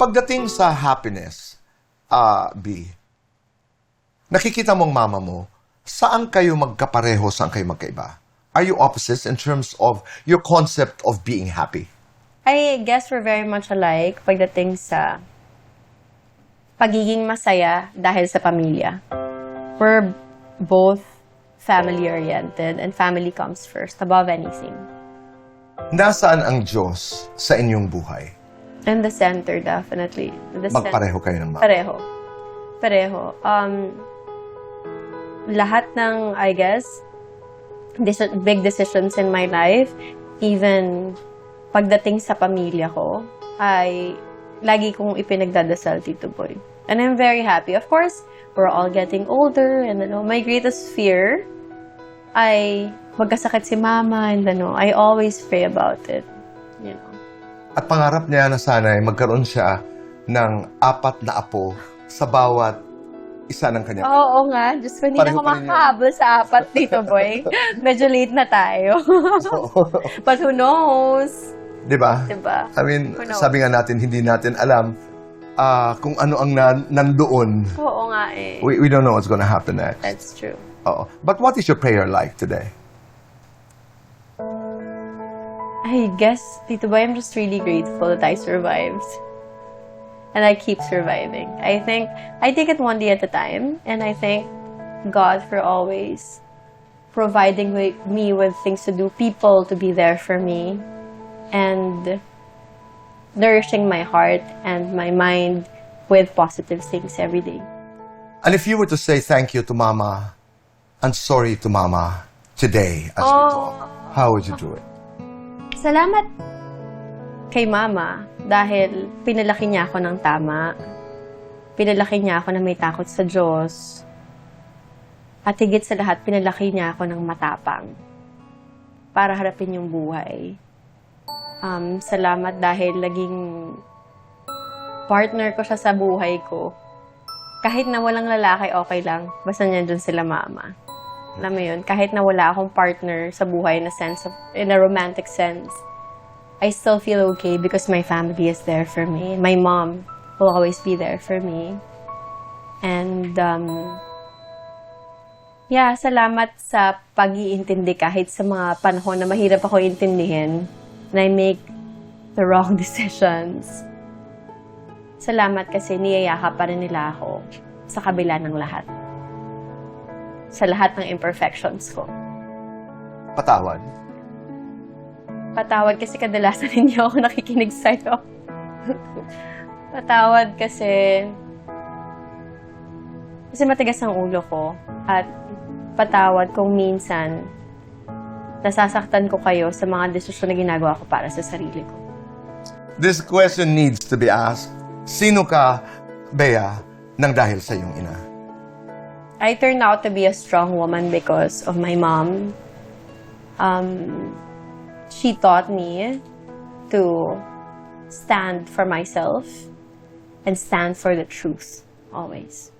Pagdating sa happiness, B, nakikita mong mama mo, saan kayo magkapareho, saan kayo magkaiba? Are you opposites in terms of your concept of being happy? I guess we're very much alike pagdating sa pagiging masaya dahil sa pamilya. We're both family-oriented and family comes first above anything. Nasaan ang Diyos sa inyong buhay? In the center, definitely. Magpareho kayo ng mama. Pareho. Lahat ng, I guess, big decisions in my life, even pagdating sa pamilya ko, ay lagi kong ipinagdadasal, Tito Boy. And I'm very happy. Of course, we're all getting older, and my greatest fear ay magkasakit si mama, and I always pray about it. At pangarap niya na sana ay magkaroon siya ng 4 na apo sa bawat isa ng kanya. Oo nga. Diyos ko, hindi na Pareho ako pa rin yan. makahabol sa 4, Tito Boy. Medyo late na tayo. But who knows? Diba? Diba? I mean, Who knows? sabi nga natin, hindi natin alam kung ano ang nandoon. Oo nga eh. We don't know what's gonna happen next. That's true. Oo. But what is your prayer like today? I guess, Tito Boy, I'm just really grateful that I survived. And I keep surviving. I take it one day at a time. And I thank God for always providing me with things to do, people to be there for me, and nourishing my heart and my mind with positive things every day. And if you were to say thank you to Mama and sorry to Mama today as we talk, how would you do it? Salamat kay Mama dahil pinalaki niya ako ng tama. Pinalaki niya ako na may takot sa Diyos. At higit sa lahat, pinalaki niya ako ng matapang para harapin yung buhay. Salamat dahil laging partner ko siya sa buhay ko. Kahit na walang lalaki, okay lang. Basta nandun sila Mama. Alam mo yun, kahit na wala akong partner sa buhay in a romantic sense, I still feel okay because my family is there for me. My mom will always be there for me. And, salamat sa pag-iintindi kahit sa mga panahon na mahirap ako intindihin and I make the wrong decisions. Salamat kasi niyayakap pa rin nila ako sa kabila ng lahat. Sa lahat ng imperfections ko. Patawad. Patawad kasi kadalasan hindi ako nakikinig sa'yo. Patawad kasi matigas ang ulo ko. At patawad kung minsan nasasaktan ko kayo sa mga desisyon na ginagawa ko para sa sarili ko. This question needs to be asked. Sino ka, Bea, nang dahil sa iyong ina? I turned out to be a strong woman because of my mom. She taught me to stand for myself and stand for the truth, always.